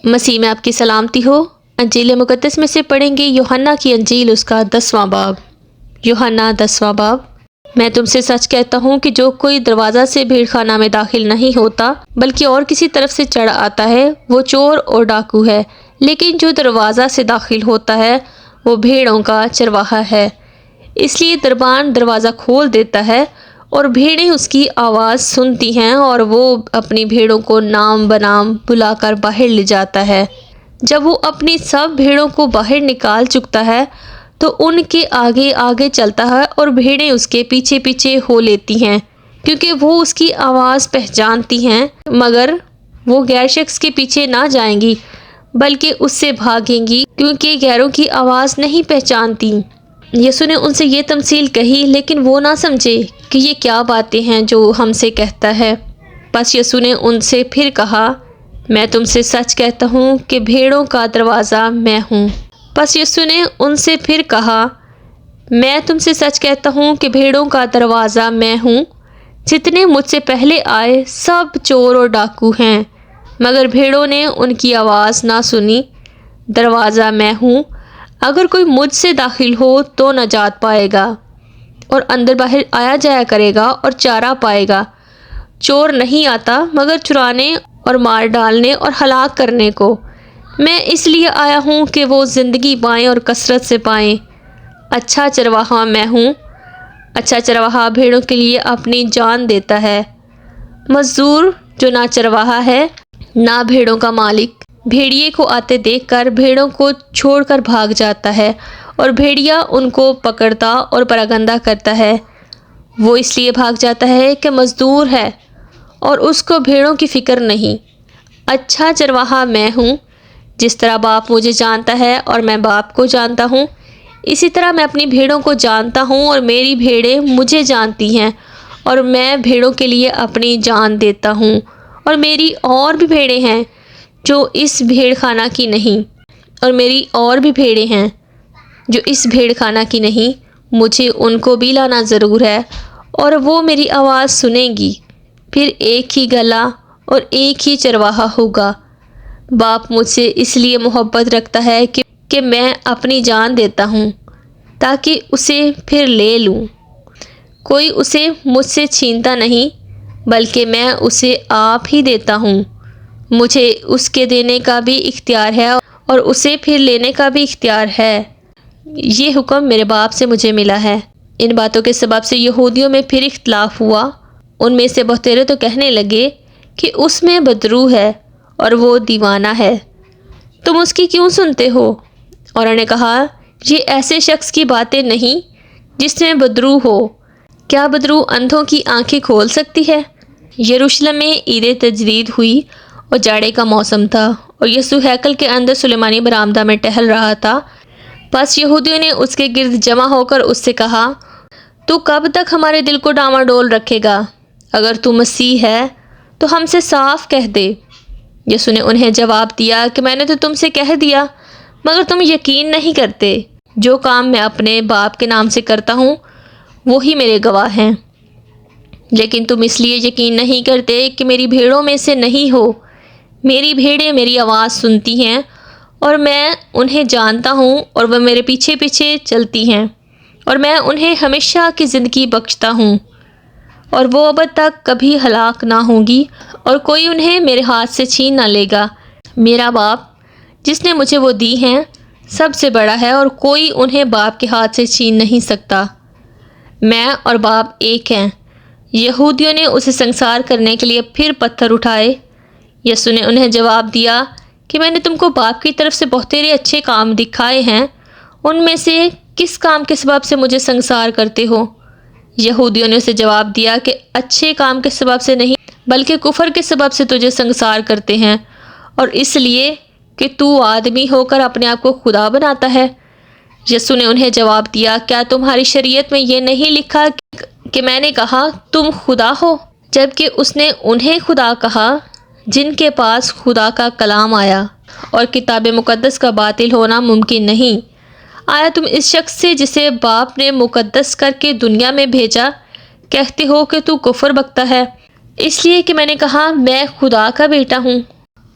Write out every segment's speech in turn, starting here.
مسیح میں آپ کی سلامتی ہو۔ انجیل مقدس میں سے پڑھیں گے یوحنا کی انجیل، اس کا 10واں باب۔ یوحنا 10واں باب۔ میں تم سے سچ کہتا ہوں کہ جو کوئی دروازہ سے بھیڑ خانہ میں داخل نہیں ہوتا بلکہ اور کسی طرف سے چڑھ آتا ہے، وہ چور اور ڈاکو ہے، لیکن جو دروازہ سے داخل ہوتا ہے وہ بھیڑوں کا چرواہا ہے۔ اس لیے دربان دروازہ کھول دیتا ہے اور بھیڑیں اس کی آواز سنتی ہیں، اور وہ اپنی بھیڑوں کو نام بنام بلا کر باہر لے جاتا ہے۔ جب وہ اپنی سب بھیڑوں کو باہر نکال چکتا ہے تو ان کے آگے آگے چلتا ہے، اور بھیڑیں اس کے پیچھے پیچھے ہو لیتی ہیں، کیونکہ وہ اس کی آواز پہچانتی ہیں، مگر وہ غیر شخص کے پیچھے نہ جائیں گی بلکہ اس سے بھاگیں گی، کیونکہ غیروں کی آواز نہیں پہچانتی۔ یسوع نے ان سے یہ تمثیل کہی، لیکن وہ نہ سمجھے کہ یہ کیا باتیں ہیں جو ہم سے کہتا ہے۔ پس یسوع نے ان سے پھر کہا، میں تم سے سچ کہتا ہوں کہ بھیڑوں کا دروازہ میں ہوں۔ پس یسوع نے ان سے پھر کہا، میں تم سے سچ کہتا ہوں کہ بھیڑوں کا دروازہ میں ہوں۔ جتنے مجھ سے پہلے آئے سب چور اور ڈاکو ہیں، مگر بھیڑوں نے ان کی آواز نہ سنی۔ دروازہ میں ہوں، اگر کوئی مجھ سے داخل ہو تو نجات پائے گا، اور اندر باہر آیا جایا کرے گا اور چارہ پائے گا۔ چور نہیں آتا مگر چرانے اور مار ڈالنے اور ہلاک کرنے کو۔ میں اس لیے آیا ہوں کہ وہ زندگی پائیں اور کثرت سے پائیں۔ اچھا چرواہا میں ہوں۔ اچھا چرواہا بھیڑوں کے لیے اپنی جان دیتا ہے۔ مزدور جو نہ چرواہا ہے نہ بھیڑوں کا مالک، بھیڑیے کو آتے دیکھ کر بھیڑوں کو چھوڑ کر بھاگ جاتا ہے، اور بھیڑیا ان کو پکڑتا اور پراگندہ کرتا ہے۔ وہ اس لیے بھاگ جاتا ہے کہ مزدور ہے اور اس کو بھیڑوں کی فکر نہیں۔ اچھا چرواہا میں ہوں۔ جس طرح باپ مجھے جانتا ہے اور میں باپ کو جانتا ہوں، اسی طرح میں اپنی بھیڑوں کو جانتا ہوں، اور میری بھیڑیں مجھے جانتی ہیں، اور میں بھیڑوں کے لیے اپنی جان دیتا ہوں۔ اور میری اور بھی بھیڑیں ہیں جو اس بھیڑ خانہ کی نہیں، اور میری اور بھی بھیڑیں ہیں جو اس بھیڑ خانہ کی نہیں، مجھے ان کو بھی لانا ضرور ہے، اور وہ میری آواز سنیں گی۔ پھر ایک ہی گلا اور ایک ہی چرواہا ہوگا۔ باپ مجھ سے اس لیے محبت رکھتا ہے کہ میں اپنی جان دیتا ہوں تاکہ اسے پھر لے لوں۔ کوئی اسے مجھ سے چھینتا نہیں بلکہ میں اسے آپ ہی دیتا ہوں۔ مجھے اس کے دینے کا بھی اختیار ہے اور اسے پھر لینے کا بھی اختیار ہے۔ یہ حکم میرے باپ سے مجھے ملا ہے۔ ان باتوں کے سبب سے یہودیوں میں پھر اختلاف ہوا۔ ان میں سے بہترے تو کہنے لگے کہ اس میں بدرو ہے اور وہ دیوانہ ہے، تم اس کی کیوں سنتے ہو؟ اور انہوں نے کہا، یہ ایسے شخص کی باتیں نہیں جس میں بدرو ہو۔ کیا بدرو اندھوں کی آنکھیں کھول سکتی ہے؟ یروشلم میں عید تجدید ہوئی اور جاڑے کا موسم تھا، اور یسوع ہیکل کے اندر سلیمانی برآمدہ میں ٹہل رہا تھا۔ پس یہودیوں نے اس کے گرد جمع ہو کر اس سے کہا، تو کب تک ہمارے دل کو ڈاواڈول رکھے گا؟ اگر تو مسیح ہے تو ہم سے صاف کہہ دے۔ یسوع نے انہیں جواب دیا کہ میں نے تو تم سے کہہ دیا، مگر تم یقین نہیں کرتے۔ جو کام میں اپنے باپ کے نام سے کرتا ہوں وہی میرے گواہ ہیں، لیکن تم اس لیے یقین نہیں کرتے کہ میری بھیڑوں میں سے نہیں ہو۔ میری بھیڑیں میری آواز سنتی ہیں، اور میں انہیں جانتا ہوں، اور وہ میرے پیچھے پیچھے چلتی ہیں، اور میں انہیں ہمیشہ کی زندگی بخشتا ہوں، اور وہ ابد تک کبھی ہلاک نہ ہوں گی، اور کوئی انہیں میرے ہاتھ سے چھین نہ لے گا۔ میرا باپ جس نے مجھے وہ دی ہیں سب سے بڑا ہے، اور کوئی انہیں باپ کے ہاتھ سے چھین نہیں سکتا۔ میں اور باپ ایک ہیں۔ یہودیوں نے اسے سنسار کرنے کے لیے پھر پتھر اٹھائے۔ یسوع نے انہیں جواب دیا کہ میں نے تم کو باپ کی طرف سے بہترے اچھے کام دکھائے ہیں، ان میں سے کس کام کے سبب سے مجھے سنسار کرتے ہو؟ یہودیوں نے اسے جواب دیا کہ اچھے کام کے سبب سے نہیں بلکہ کفر کے سبب سے تجھے سنسار کرتے ہیں، اور اس لیے کہ تو آدمی ہو کر اپنے آپ کو خدا بناتا ہے۔ یسوع نے انہیں جواب دیا، کیا تمہاری شریعت میں یہ نہیں لکھا کہ میں نے کہا تم خدا ہو؟ جبکہ اس نے انہیں خدا کہا جن کے پاس خدا کا کلام آیا، اور کتاب مقدس کا باطل ہونا ممکن نہیں۔ آیا تم اس شخص سے جسے باپ نے مقدس کر کے دنیا میں بھیجا کہتے ہو کہ تو کفر بکتا ہے، اس لیے کہ میں نے کہا میں خدا کا بیٹا ہوں؟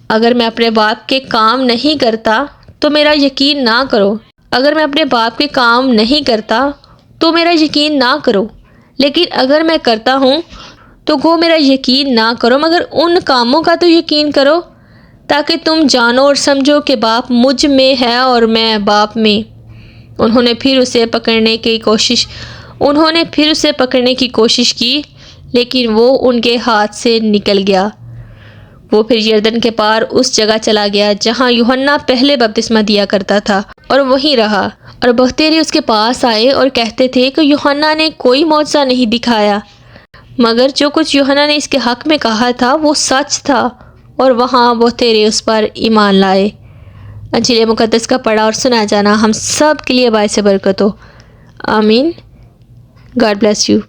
اگر میں اپنے باپ کے کام نہیں کرتا تو میرا یقین نہ کرو، اگر میں اپنے باپ کے کام نہیں کرتا تو میرا یقین نہ کرو، لیکن اگر میں کرتا ہوں تو گو میرا یقین نہ کرو، مگر ان کاموں کا تو یقین کرو تاکہ تم جانو اور سمجھو کہ باپ مجھ میں ہے اور میں باپ میں۔ انہوں نے پھر اسے پکڑنے کی کوشش کی لیکن وہ ان کے ہاتھ سے نکل گیا۔ وہ پھر یردن کے پار اس جگہ چلا گیا جہاں یوحنا پہلے بپتسمہ دیا کرتا تھا اور وہیں رہا، اور بہتیرے اس کے پاس آئے اور کہتے تھے کہ یوحنا نے کوئی معجزہ نہیں دکھایا، مگر جو کچھ یوحنا نے اس کے حق میں کہا تھا وہ سچ تھا، اور وہاں بہتیرے اس پر ایمان لائے۔ انجیل مقدس کا پڑھا اور سنا جانا ہم سب کے لیے باعث برکت ہو۔ آمین۔ God bless you.